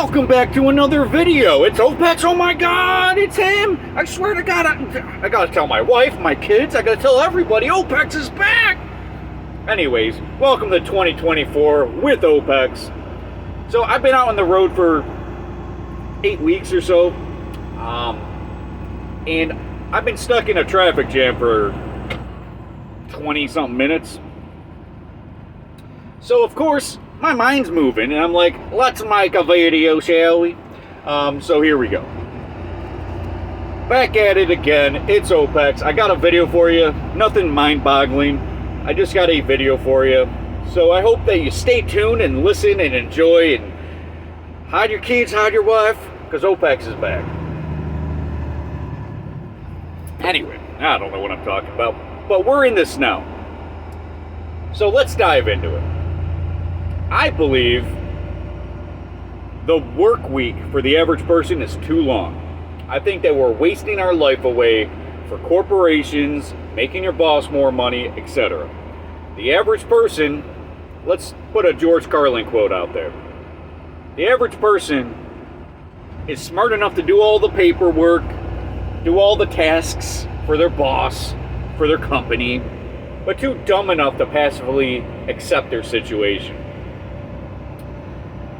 Welcome back to another video. It's Opex. Oh my god, it's him. I swear to god, I gotta tell my wife, my kids, I gotta tell everybody, Opex is back. Anyways, welcome to 2024 with Opex. So I've been out on the road for 8 weeks or so. And I've been stuck in a traffic jam for 20 something minutes. So of course, my mind's moving, and I'm like, let's make a video, shall we? So here we go. Back at it again, it's Opex. I got a video for you, nothing mind-boggling. I just got a video for you. So I hope that you stay tuned and listen and enjoy, and hide your kids, hide your wife, because Opex is back. Anyway, I don't know what I'm talking about, but we're in this now. So let's dive into it. I believe the work week for the average person is too long. I think that we're wasting our life away for corporations, making your boss more money, etc. The average person, let's put a George Carlin quote out there. The average person is smart enough to do all the paperwork, do all the tasks for their boss, for their company, but too dumb enough to passively accept their situation.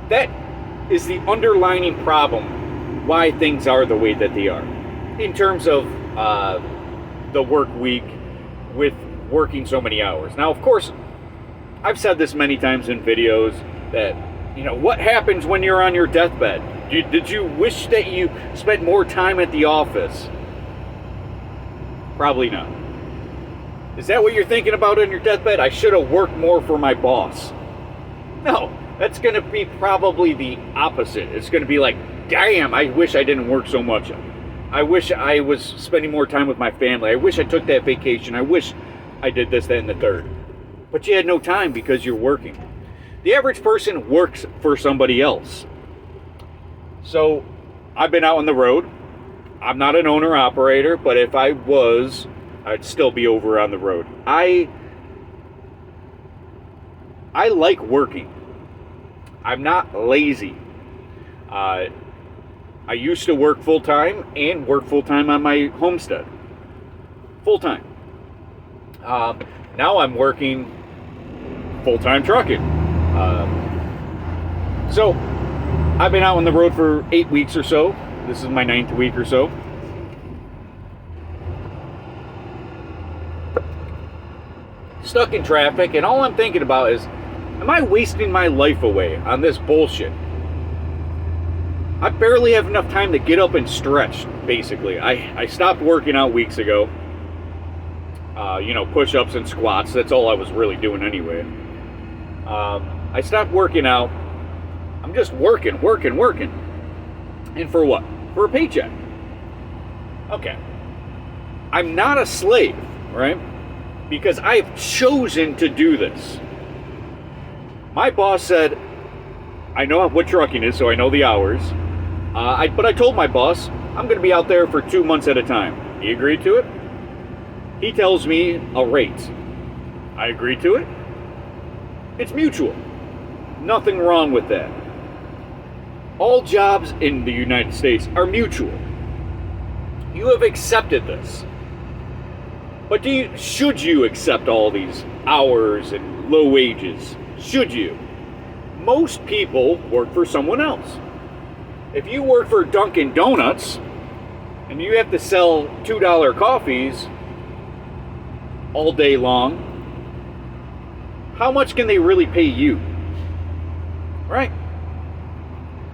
That is the underlying problem why things are the way that they are. In terms of the work week with working so many hours. Now, of course, I've said this many times in videos that, you know, what happens when you're on your deathbed? Did you wish that you spent more time at the office? Probably not. Is that what you're thinking about on your deathbed? I should have worked more for my boss. No. That's going to be probably the opposite. It's going to be like, damn, I wish I didn't work so much. I wish I was spending more time with my family. I wish I took that vacation. I wish I did this, that, and the third. But you had no time because you're working. The average person works for somebody else. So I've been out on the road. I'm not an owner-operator, but if I was, I'd still be over on the road. I like working. I'm not lazy. I used to work full-time and work full-time on my homestead. Full-time. Now I'm working full-time trucking. So I've been out on the road for 8 weeks or so. This is my 9th week or so. Stuck in traffic, and all I'm thinking about is, am I wasting my life away on this bullshit? I barely have enough time to get up and stretch, basically. I stopped working out weeks ago. Push-ups and squats. That's all I was really doing anyway. I stopped working out. I'm just working. And for what? For a paycheck. Okay. I'm not a slave, right? Because I've chosen to do this. My boss said, I know what trucking is, so I know the hours. But I told my boss, I'm going to be out there for 2 months at a time. He agreed to it. He tells me a rate. I agreed to it. It's mutual. Nothing wrong with that. All jobs in the United States are mutual. You have accepted this. But should you accept all these hours and low wages? Should you? Most people work for someone else. If you work for Dunkin' Donuts and you have to sell $2 coffees all day long, how much can they really pay you? Right?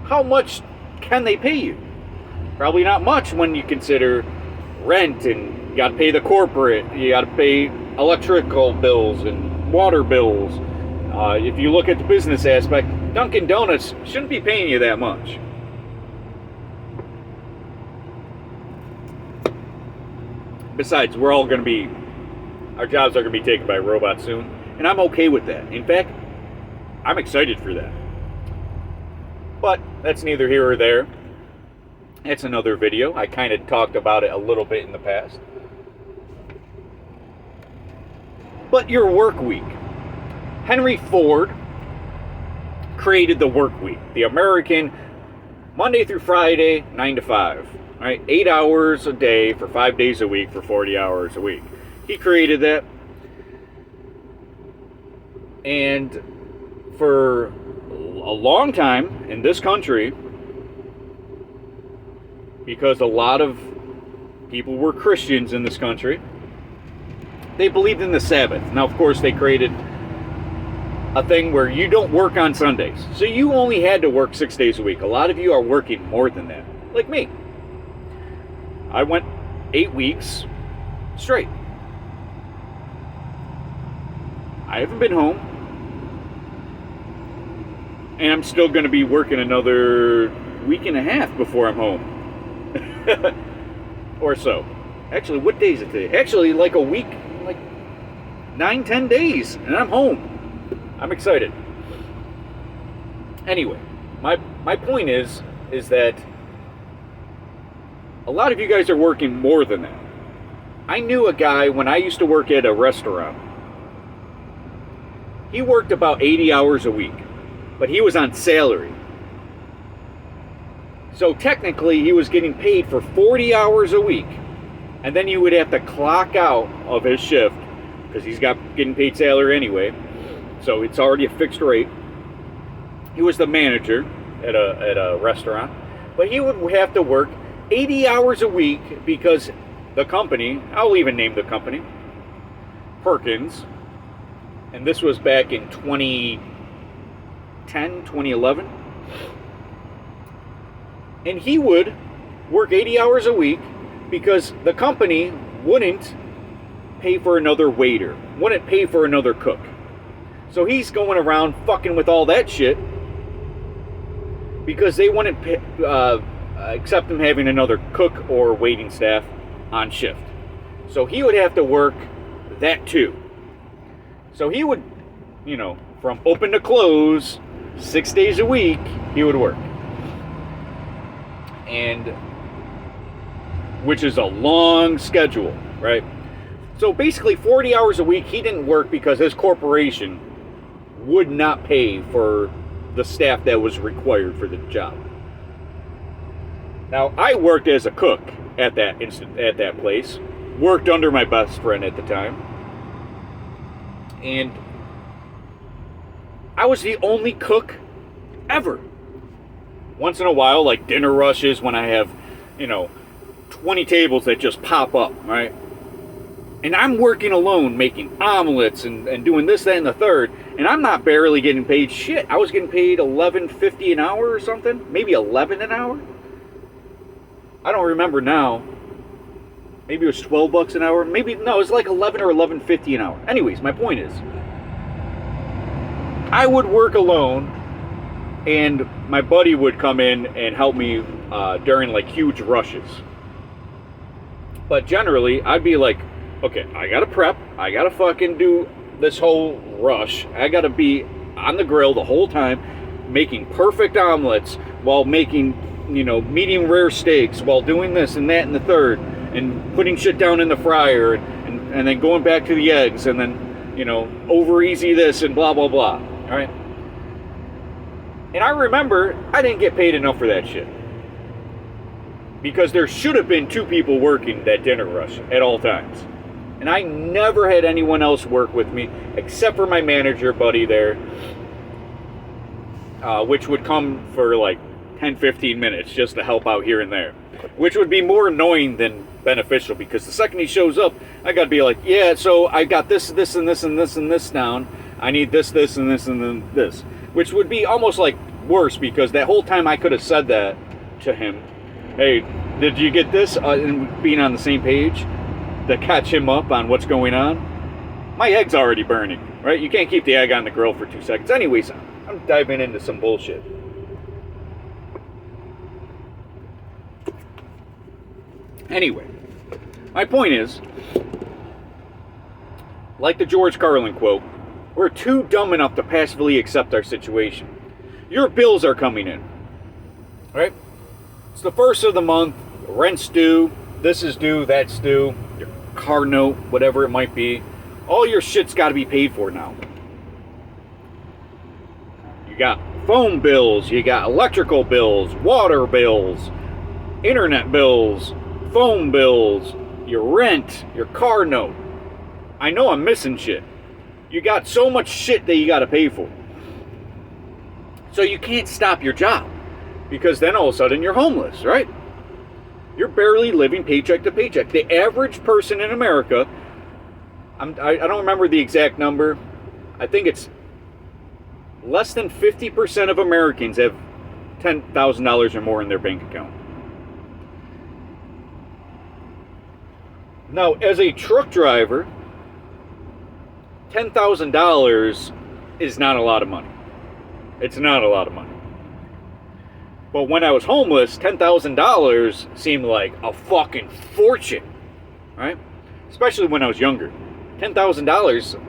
How much can they pay you? Probably not much when you consider rent, and you got to pay the corporate, you got to pay electrical bills and water bills. If you look at the business aspect, Dunkin' Donuts shouldn't be paying you that much. Besides, our jobs are going to be taken by robots soon, and I'm okay with that. In fact, I'm excited for that. But that's neither here or there. It's another video. I kind of talked about it a little bit in the past. But your work week. Henry Ford created the work week, the American Monday through Friday, 9 to 5. Right? 8 hours a day for 5 days a week for 40 hours a week. He created that. And for a long time in this country, because a lot of people were Christians in this country, they believed in the Sabbath. Now, of course, they created a thing where you don't work on Sundays. So you only had to work 6 days a week. A lot of you are working more than that, like me. I went 8 weeks straight. I haven't been home. And I'm still going to be working another week and a half before I'm home. Or so. Actually, what day is it today? Actually, like a week, like 9-10 days, and I'm home. I'm excited. Anyway, my point is that a lot of you guys are working more than that. I knew a guy when I used to work at a restaurant. He worked about 80 hours a week, but he was on salary. So technically, he was getting paid for 40 hours a week, and then you would have to clock out of his shift because he's getting paid salary anyway. So it's already a fixed rate. He was the manager at a restaurant, but he would have to work 80 hours a week because the company, I'll even name the company, Perkins, and this was back in 2010, 2011, and he would work 80 hours a week because the company wouldn't pay for another waiter, wouldn't pay for another cook. So he's going around fucking with all that shit because they wouldn't accept him having another cook or waiting staff on shift. So he would have to work that too. So he would, from open to close, 6 days a week, he would work. And which is a long schedule, right? So basically 40 hours a week he didn't work because his corporation would not pay for the staff that was required for the job. Now, I worked as a cook at that place, worked under my best friend at the time, and I was the only cook ever. Once in a while, like dinner rushes, when I have, 20 tables that just pop up, right? And I'm working alone, making omelets and doing this, that, and the third, and I'm not barely getting paid shit. I was getting paid $11.50 an hour or something, maybe $11 an hour. I don't remember now. Maybe it was $12 an hour. Maybe no, it was like $11 or $11.50 an hour. Anyways, my point is, I would work alone, and my buddy would come in and help me during like huge rushes. But generally, I'd be like, okay, I gotta prep. I gotta fucking do this whole rush. I gotta be on the grill the whole time, making perfect omelets while making, medium rare steaks, while doing this and that and the third, and putting shit down in the fryer, and then going back to the eggs, and then, over easy this and blah, blah, blah. All right? And I remember I didn't get paid enough for that shit. Because there should have been 2 people working that dinner rush at all times. And I never had anyone else work with me except for my manager buddy there, which would come for like 10-15 minutes just to help out here and there, which would be more annoying than beneficial, because the second he shows up, I gotta be like, yeah, so I got this, this, and this, and this, and this down. I need this, this, and this, and then this, which would be almost like worse, because that whole time I could have said that to him. Hey, did you get this? And being on the same page to catch him up on what's going on. My egg's already burning, right? You can't keep the egg on the grill for 2 seconds. Anyways, I'm diving into some bullshit. Anyway, my point is, like the George Carlin quote, we're too dumb enough to passively accept our situation. Your bills are coming in, right? It's the first of the month, rent's due, this is due, that's due, your car note, whatever it might be. All your shit's got to be paid for now. You got phone bills, you got electrical bills, water bills, internet bills, phone bills, your rent, your car note. I know I'm missing shit. You got so much shit that you got to pay for. So you can't stop your job, because then all of a sudden you're homeless, right? You're barely living paycheck to paycheck. The average person in America, I don't remember the exact number. I think it's less than 50% of Americans have $10,000 or more in their bank account. Now, as a truck driver, $10,000 is not a lot of money. It's not a lot of money. But when I was homeless, $10,000 seemed like a fucking fortune, right? Especially when I was younger. $10,000,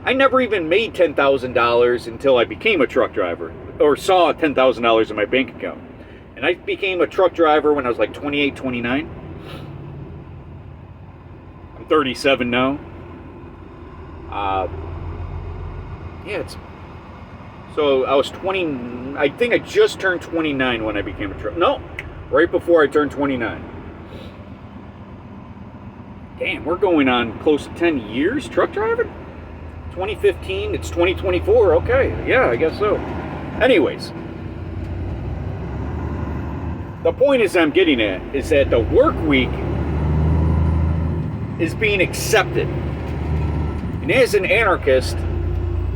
I never even made $10,000 until I became a truck driver, or saw $10,000 in my bank account. And I became a truck driver when I was like 28, 29. I'm 37 now. So I was 20, I think I just turned 29 when I became a truck. No, right before I turned 29. Damn, we're going on close to 10 years truck driving? 2015, it's 2024, okay, yeah, I guess so. Anyways, the point is I'm getting at is that the work week is being accepted. And as an anarchist,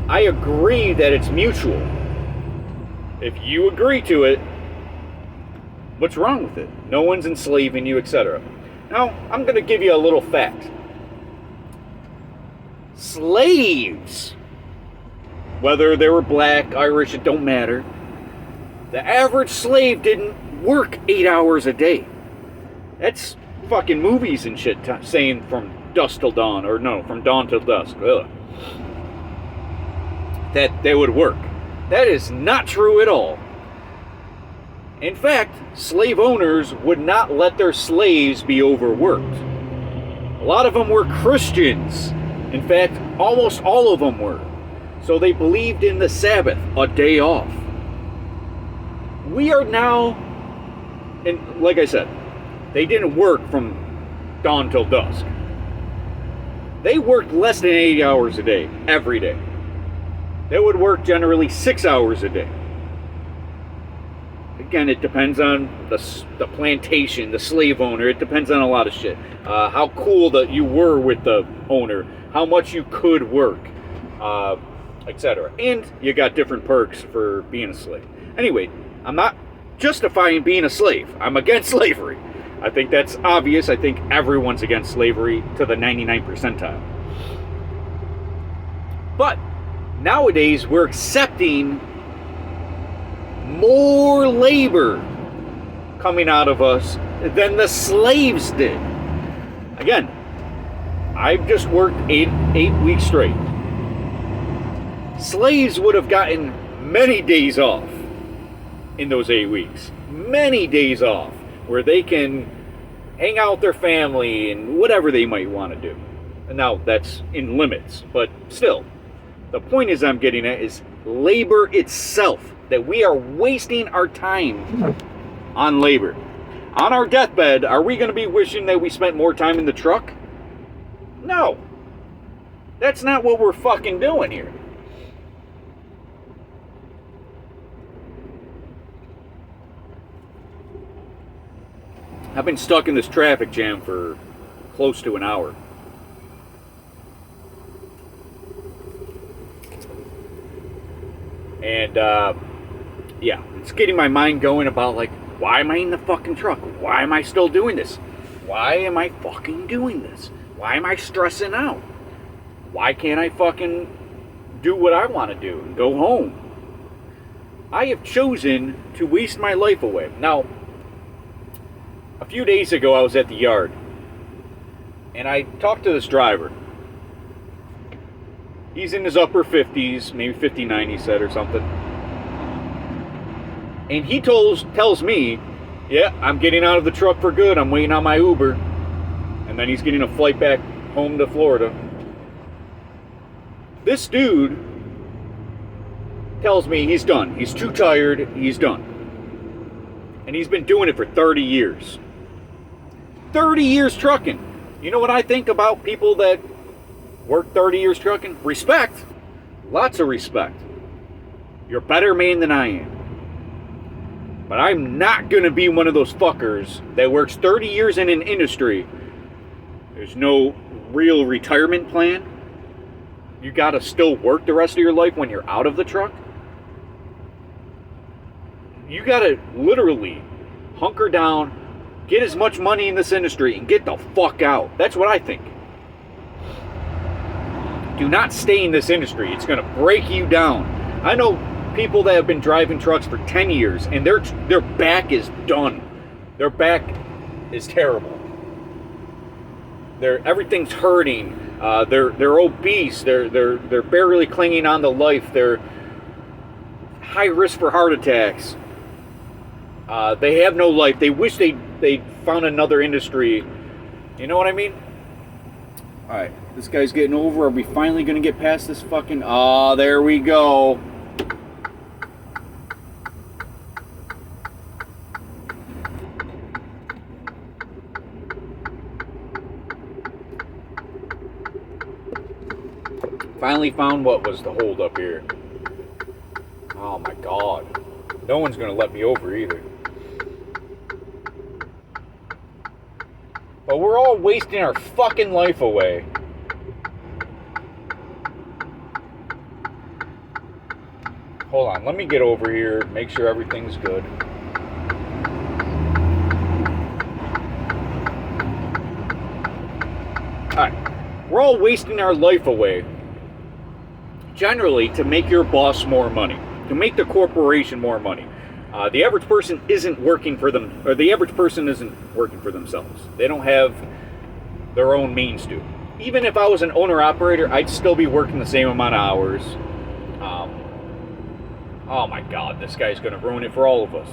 I agree that it's mutual. If you agree to it, what's wrong with it? No one's enslaving you, etc. Now, I'm going to give you a little fact. Slaves, whether they were black, Irish, it don't matter. The average slave didn't work 8 hours a day. That's fucking movies and shit saying from dusk till dawn, or no, from dawn till dusk. Ugh. That they would work. That is not true at all. In fact, slave owners would not let their slaves be overworked. A lot of them were Christians. In fact, almost all of them were. So they believed in the Sabbath, a day off. We are now, and like I said, they didn't work from dawn till dusk. They worked less than 80 hours a day, every day. They would work generally 6 hours a day. Again, it depends on the plantation, the slave owner. It depends on a lot of shit. How cool that you were with the owner, how much you could work, etc. And you got different perks for being a slave. Anyway, I'm not justifying being a slave. I'm against slavery. I think that's obvious. I think everyone's against slavery to the 99th percentile. But nowadays, we're accepting more labor coming out of us than the slaves did. Again, I've just worked eight weeks straight. Slaves would have gotten many days off in those 8 weeks. Many days off where they can hang out with their family and whatever they might want to do. And now that's in limits, but still. The point is I'm getting at is labor itself, that we are wasting our time on labor. On our deathbed, are we going to be wishing that we spent more time in the truck? No. That's not what we're fucking doing here. I've been stuck in this traffic jam for close to an hour. And, yeah, it's getting my mind going about, like, why am I in the fucking truck? Why am I still doing this? Why am I fucking doing this? Why am I stressing out? Why can't I fucking do what I want to do and go home? I have chosen to waste my life away. Now, a few days ago, I was at the yard, and I talked to this driver. He's in his upper 50s, maybe 59, he said, or something. And he tells me, yeah, I'm getting out of the truck for good. I'm waiting on my Uber. And then he's getting a flight back home to Florida. This dude tells me he's done. He's too tired. He's done. And he's been doing it for 30 years. 30 years trucking. You know what I think about people that work 30 years trucking? Respect. Lots of respect. You're a better man than I am. But I'm not going to be one of those fuckers that works 30 years in an industry. There's no real retirement plan. You got to still work the rest of your life when you're out of the truck. You got to literally hunker down, get as much money in this industry, and get the fuck out. That's what I think. Do not stay in this industry. It's going to break you down. I know people that have been driving trucks for 10 years, and their back is done. Their back is terrible. Everything's hurting. They're obese. They're barely clinging on to life. They're high risk for heart attacks. They have no life. They wish they found another industry. You know what I mean? All right, this guy's getting over. Are we finally gonna get past this fucking? Oh, there we go. Finally found what was the hold up here. Oh my god. No one's gonna let me over either. But we're all wasting our fucking life away. Hold on, let me get over here, make sure everything's good. Alright, we're all wasting our life away. Generally, to make your boss more money, to make the corporation more money. The average person isn't working for them, or the average person isn't working for themselves. They don't have their own means to. Even if I was an owner-operator, I'd still be working the same amount of hours. Oh my god, this guy's going to ruin it for all of us.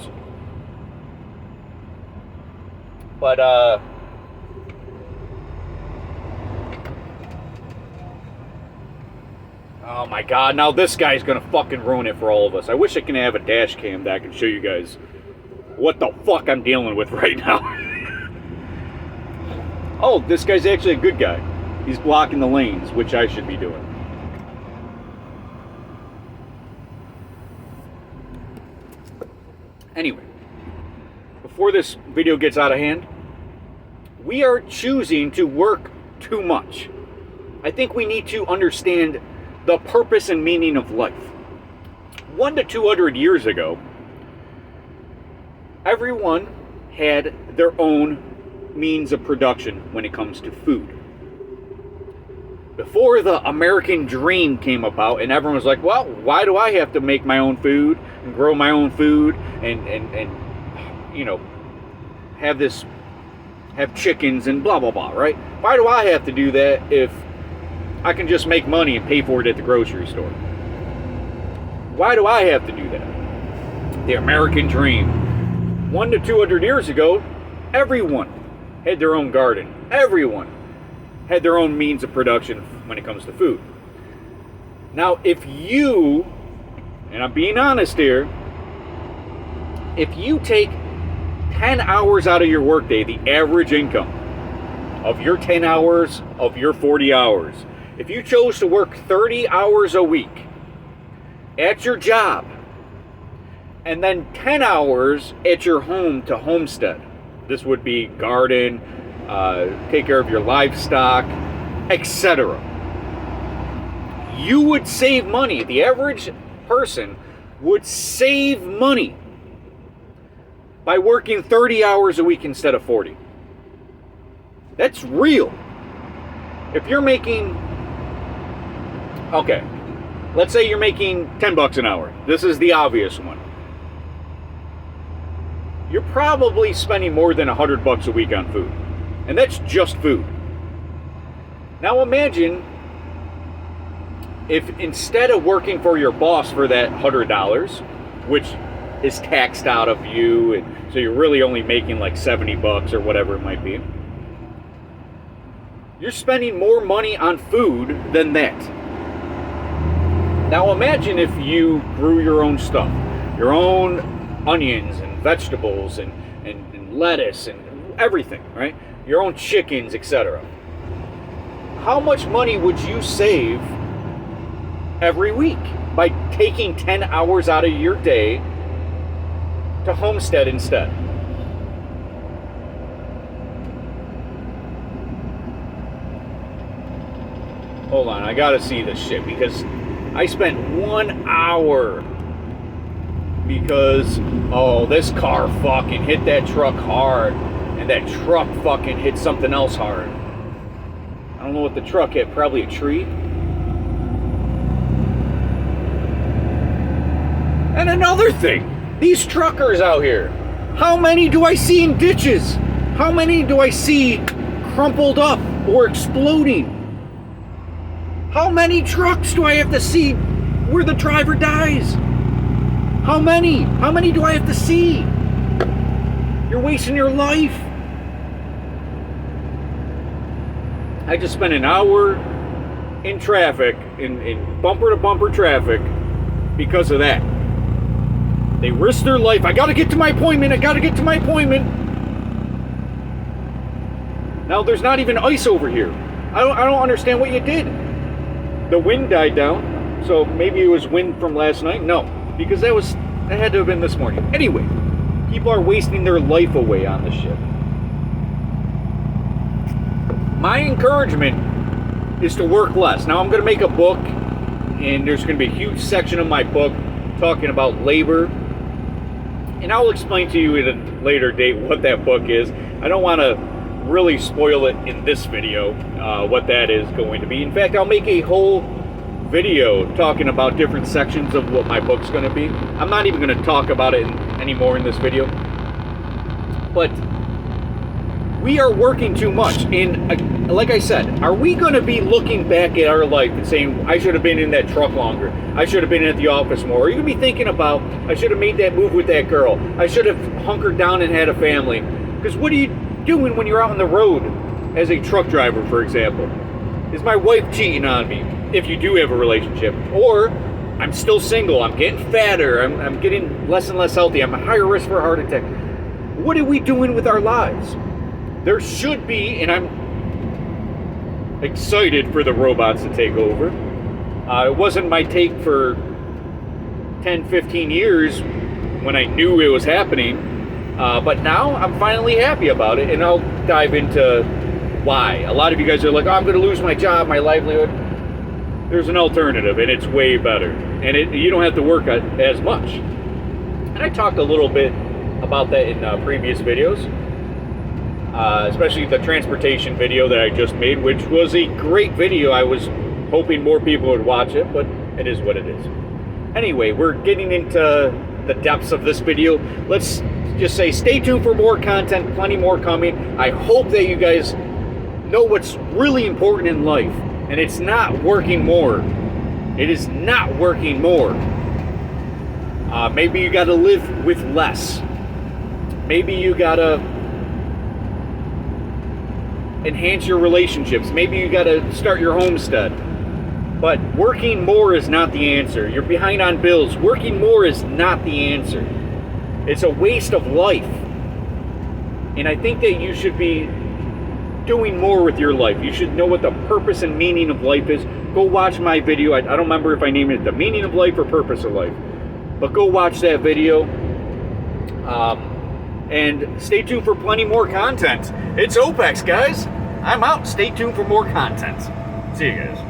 But, oh my god, now this guy's gonna fucking ruin it for all of us. I wish I could have a dash cam that I can show you guys what the fuck I'm dealing with right now. Oh, this guy's actually a good guy. He's blocking the lanes, which I should be doing. Anyway, before this video gets out of hand, we are choosing to work too much. I think we need to understand the purpose and meaning of life. 100 to 200 years ago, everyone had their own means of production when it comes to food. Before the American dream came about and everyone was like, well, why do I have to make my own food and grow my own food and you know, have chickens and blah, blah, blah, right? Why do I have to do that if I can just make money and pay for it at the grocery store? Why do I have to do that? The American dream. 100 to 200 years ago, everyone had their own garden. Everyone had their own means of production when it comes to food. Now, if you, and I'm being honest here, if you take 10 hours out of your workday, the average income of your 10 hours, of your 40 hours, if you chose to work 30 hours a week at your job, and then 10 hours at your home to homestead, this would be garden, take care of your livestock, etc. You would save money. The average person would save money by working 30 hours a week instead of 40. That's real. If you're making, okay, let's say you're making $10 an hour. This is the obvious one. You're probably spending more than $100 a week on food. And that's just food. Now imagine if instead of working for your boss for that $100, which is taxed out of you, and so you're really only making like $70 or whatever it might be, you're spending more money on food than that. Now imagine if you grew your own stuff, your own onions and vegetables and lettuce and everything, right? Your own chickens, etc. How much money would you save every week by taking 10 hours out of your day to homestead instead? Hold on, I gotta see this shit because I spent 1 hour because, oh, this car fucking hit that truck hard and that truck fucking hit something else hard. I don't know what the truck hit, probably a tree. And another thing, these truckers out here, how many do I see in ditches? How many do I see crumpled up or exploding? How many trucks do I have to see where the driver dies? How many? How many do I have to see? You're wasting your life. I just spent an hour in traffic, in bumper to bumper traffic, because of that. They risked their life. I gotta get to my appointment. I gotta get to my appointment. Now there's not even ice over here. I don't understand what you did. The wind died down, so maybe it was wind from last night. No, because that had to have been this morning. Anyway, people are wasting their life away on this shit. My encouragement is to work less. Now I'm going to make a book, and there's going to be a huge section of my book talking about labor. And I'll explain to you at a later date what that book is. I don't want to really spoil it in this video, what that is going to be. In fact, I'll make a whole video talking about different sections of what my book's going to be. I'm not even going to talk about it anymore in this video. But we are working too much. And like I said, are we going to be looking back at our life and saying, I should have been in that truck longer. I should have been at the office more. Are you going to be thinking about, I should have made that move with that girl. I should have hunkered down and had a family. Because what are you doing when you're out on the road as a truck driver, for example? Is my wife cheating on me, if you do have a relationship? Or I'm still single, I'm getting fatter, I'm getting less and less healthy, I'm a higher risk for a heart attack. What are we doing with our lives? There should be, and I'm excited for the robots to take over. It wasn't my take for 10, 15 years when I knew it was happening. But now I'm finally happy about it, and I'll dive into why. A lot of you guys are like, oh, I'm going to lose my job, my livelihood. There's an alternative, and it's way better. And you don't have to work as much. And I talked a little bit about that in previous videos, especially the transportation video that I just made, which was a great video. I was hoping more people would watch it, but it is what it is. Anyway, we're getting into the depths of this video. Let's just say stay tuned for more content, plenty more coming. I hope that you guys know what's really important in life, and it's not working more. It is not working more. Maybe you got to live with less. Maybe you got to enhance your relationships. Maybe you got to start your homestead. But working more is not the answer. You're behind on bills. Working more is not the answer. It's a waste of life. And I think that you should be doing more with your life. You should know what the purpose and meaning of life is. Go watch my video. I don't remember if I named it The Meaning of Life or Purpose of Life. But go watch that video. And stay tuned for plenty more content. It's OPEX, guys. I'm out. Stay tuned for more content. See you guys.